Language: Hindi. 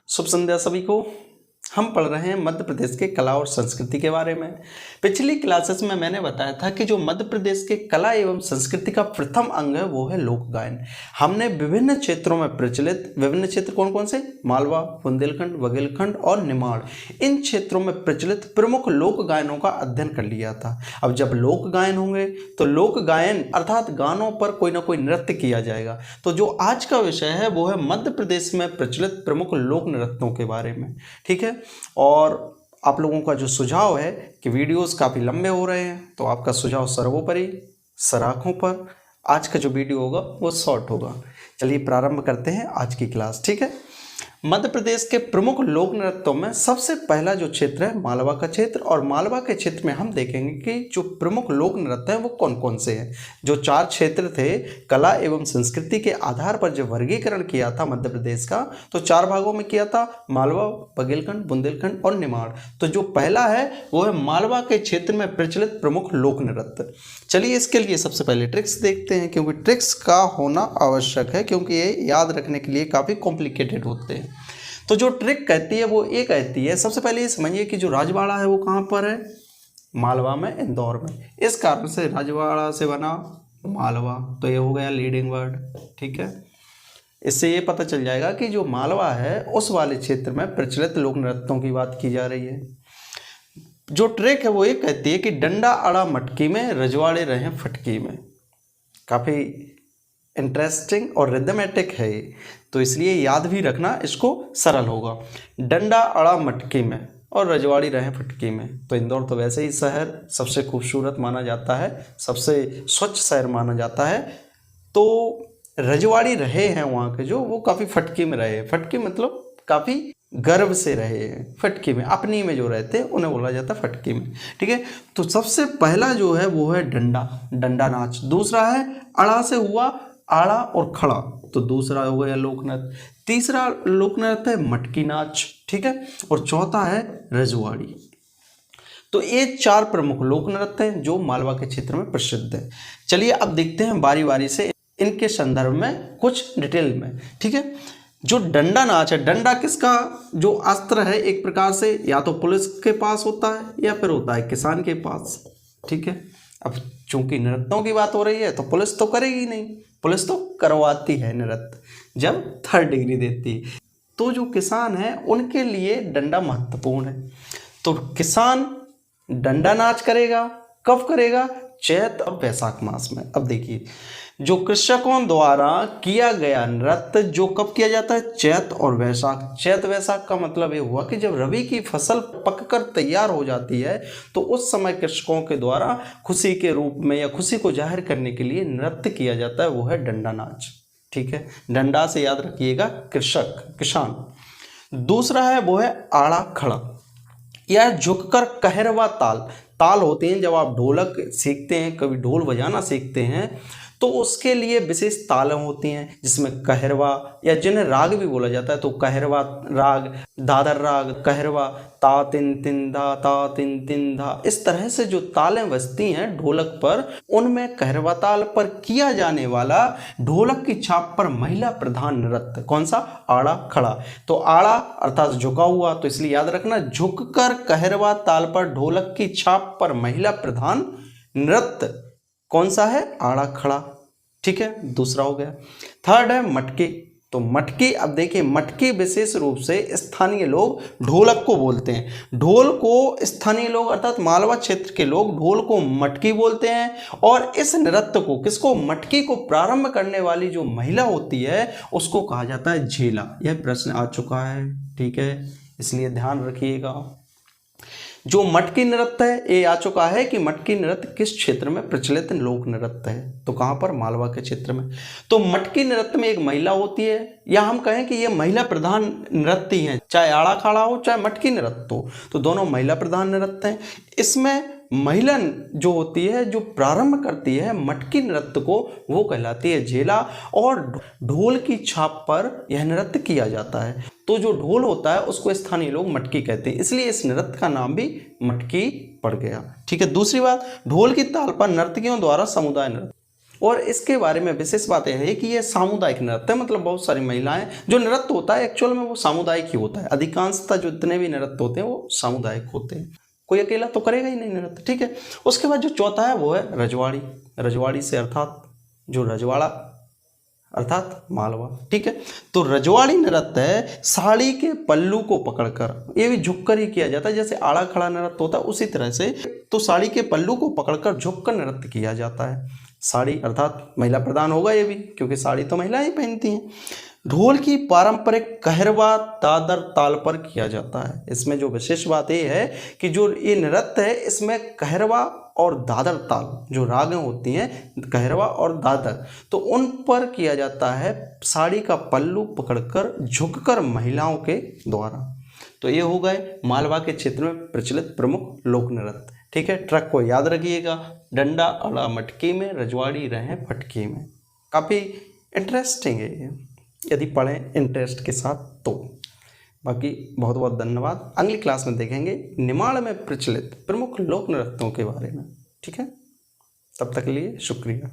शुभ संध्या सभी को। हम पढ़ रहे हैं मध्य प्रदेश के कला और संस्कृति के बारे में। पिछली क्लासेस में मैंने बताया था कि जो मध्य प्रदेश के कला एवं संस्कृति का प्रथम अंग है वो है लोक गायन। हमने विभिन्न क्षेत्रों में प्रचलित, विभिन्न क्षेत्र कौन कौन से, मालवा, बुंदेलखंड, बघेलखंड और निमाड़, इन क्षेत्रों में प्रचलित प्रमुख लोक गायनों का अध्ययन कर लिया था। अब जब लोक गायन होंगे तो लोक गायन अर्थात गानों पर कोई ना कोई नृत्य किया जाएगा। तो जो आज का विषय है वो है मध्य प्रदेश में प्रचलित प्रमुख लोक नृत्यों के बारे में। ठीक है, और आप लोगों का जो सुझाव है कि वीडियोस काफ़ी लंबे हो रहे हैं, तो आपका सुझाव सर्वोपरि सराखों पर। आज का जो वीडियो होगा वो शॉर्ट होगा। चलिए प्रारंभ करते हैं आज की क्लास। ठीक है, मध्य प्रदेश के प्रमुख लोक नृत्यों में सबसे पहला जो क्षेत्र है मालवा का क्षेत्र, और मालवा के क्षेत्र में हम देखेंगे कि जो प्रमुख लोक नृत्य हैं वो कौन कौन से हैं। जो 4 क्षेत्र थे, कला एवं संस्कृति के आधार पर जो वर्गीकरण किया था मध्य प्रदेश का, तो 4 भागों में किया था, मालवा, बघेलखंड, बुंदेलखंड और निमाड़। तो जो पहला है वो है मालवा के क्षेत्र में प्रचलित प्रमुख लोक नृत्य। चलिए इसके लिए सबसे पहले ट्रिक्स देखते हैं, क्योंकि ट्रिक्स का होना आवश्यक है, क्योंकि ये याद रखने के लिए काफ़ी कॉम्प्लिकेटेड होते हैं। तो जो ट्रिक कहती है वो ये कहती है, सबसे पहले ये समझिए कि जो राजवाड़ा है वो कहाँ पर है, मालवा में, इंदौर में। इस कारण से राजवाड़ा से बना मालवा, तो ये हो गया लीडिंग वर्ड। ठीक है, इससे ये पता चल जाएगा कि जो मालवा है उस वाले क्षेत्र में प्रचलित लोक नृत्यों की बात की जा रही है। जो ट्रिक है वो ये कहती है कि डंडा अड़ा मटकी में, रजवाड़े रहे फटकी में। काफ़ी इंटरेस्टिंग और रिदमेटिक है ये, तो इसलिए याद भी रखना इसको सरल होगा। डंडा अड़ा मटकी में और रजवाड़ी रहे फटकी में। तो इंदौर तो वैसे ही शहर सबसे खूबसूरत माना जाता है, सबसे स्वच्छ शहर माना जाता है, तो रजवाड़ी रहे हैं वहाँ के जो, वो काफ़ी फटकी में रहे। फटकी मतलब काफ़ी गर्व से रहे हैं, फटकी में, अपनी में जो रहते हैं उन्हें बोला जाता है फटकी में। ठीक है, तो सबसे पहला जो है वो है डंडा, डंडा नाच। दूसरा है अड़ा से हुआ आड़ा और खड़ा, तो दूसरा हो गया लोकनृत्य। तीसरा लोकनृत्य है मटकी नाच। ठीक है, और चौथा है रजवाड़ी। तो ये 4 प्रमुख लोक नृत्य हैं जो मालवा के क्षेत्र में प्रसिद्ध है। चलिए अब देखते हैं बारी बारी से इनके संदर्भ में कुछ डिटेल में। ठीक है, जो डंडा नाच है, डंडा किसका जो अस्त्र है, एक प्रकार से या तो पुलिस के पास होता है या फिर होता है किसान के पास। ठीक है, अब चूंकि नृत्यों की बात हो रही है तो पुलिस तो करेगी नहीं, पुलिस तो करवाती है नृत्य जब 3rd डिग्री देती है। तो जो किसान है उनके लिए डंडा महत्वपूर्ण है। तो किसान डंडा नाच करेगा, कब करेगा, चैत और वैशाख मास में। अब देखिए, जो कृषकों द्वारा किया गया नृत्य जो कब किया जाता है, चैत और वैशाख। चैत वैशाख का मतलब ये हुआ कि जब रबी की फसल पककर तैयार हो जाती है तो उस समय कृषकों के द्वारा खुशी के रूप में या खुशी को जाहिर करने के लिए नृत्य किया जाता है, वो है डंडा नाच। ठीक है, डंडा से याद रखिएगा कृषक, किसान। दूसरा है वो है आड़ा खड़ा, यह झुककर कहरवा ताल। ताल होते हैं, जब आप ढोलक सीखते हैं, कभी ढोल बजाना सीखते हैं, तो उसके लिए विशेष तालें होती हैं, जिसमें कहरवा या जिन्हें राग भी बोला जाता है, तो कहरवा राग, दादर राग, कहरवा, ता तिन तिन धा, ता तिन तिन धा, इस तरह से जो तालें बजती हैं ढोलक पर, उनमें कहरवा ताल पर किया जाने वाला ढोलक की छाप पर महिला प्रधान नृत्य कौन सा, आड़ा खड़ा। तो आड़ा अर्थात झुका हुआ, तो इसलिए याद रखना, झुककर कहरवा ताल पर ढोलक की छाप पर महिला प्रधान नृत्य कौन सा है, आड़ा खड़ा। ठीक है, दूसरा हो गया। 3rd है मटकी। तो मटकी, अब देखिए मटकी विशेष रूप से स्थानीय लोग ढोलक को बोलते हैं। ढोल को स्थानीय लोग अर्थात मालवा क्षेत्र के लोग ढोल को मटकी बोलते हैं, और इस नृत्य को, किसको, मटकी को प्रारंभ करने वाली जो महिला होती है उसको कहा जाता है झेला। यह प्रश्न आ चुका है, ठीक है, इसलिए ध्यान रखिएगा। जो मटकी नृत्य है, ये आ चुका है कि मटकी नृत्य किस क्षेत्र में प्रचलित लोक नृत्य है, तो कहाँ पर, मालवा के क्षेत्र में। तो मटकी नृत्य में एक महिला होती है, या हम कहें कि ये महिला प्रधान नृत्य है, चाहे आड़ा खड़ा हो चाहे मटकी नृत्य हो, तो दोनों महिला प्रधान नृत्य हैं। इसमें महिला जो होती है, जो प्रारंभ करती है मटकी नृत्य को, वो कहलाती है झेला, और ढोल की छाप पर यह नृत्य किया जाता है। तो जो ढोल होता है उसको स्थानीय लोग मटकी कहते हैं, इसलिए इस नृत्य का नाम भी मटकी पड़ गया। ठीक है, दूसरी बात, ढोल की ताल पर नर्तकियों द्वारा समुदाय नृत्य। और इसके बारे में विशेष बात यह है कि ये सामुदायिक नृत्य है, मतलब बहुत सारी महिलाएं, जो नृत्य होता है एक्चुअल में वो सामुदायिक ही होता है। अधिकांशतः जो जितने भी नृत्य होते हैं वो सामुदायिक होते हैं, कोई अकेला तो करेगा ही नहीं नृत्य, ठीक है। उसके बाद जो चौथा है वो है रजवाड़ी। रजवाड़ी से अर्थात जो रजवाड़ा अर्थात मालवा, ठीक है। तो रजवाड़ी नृत्य है साड़ी के पल्लू को पकड़कर, ये भी झुककर ही किया जाता है, जैसे आड़ा खड़ा नृत्य होता है उसी तरह से। तो साड़ी के पल्लू को पकड़कर झुककर नृत्य किया जाता है। साड़ी अर्थात महिला प्रधान होगा ये भी, क्योंकि साड़ी तो महिलाएं ही पहनती हैं। ढोल की पारंपरिक कहरवा दादर ताल पर किया जाता है। इसमें जो विशेष बात ये है कि जो ये नृत्य है इसमें कहरवा और दादर ताल जो रागें होती हैं, कहरवा और दादर, तो उन पर किया जाता है साड़ी का पल्लू पकड़कर झुककर महिलाओं के द्वारा। तो ये हो गए मालवा के क्षेत्र में प्रचलित प्रमुख लोक नृत्य, ठीक है। ट्रक को याद रखिएगा, डंडा अड़ा मटकी में, रजवाड़ी रहे फटकी में। काफ़ी इंटरेस्टिंग है ये, यदि पढ़ें इंटरेस्ट के साथ तो। बाकी बहुत बहुत धन्यवाद। अगली क्लास में देखेंगे निमाड़ में प्रचलित प्रमुख लोक नृत्यों के बारे में, ठीक है। तब तक के लिए शुक्रिया।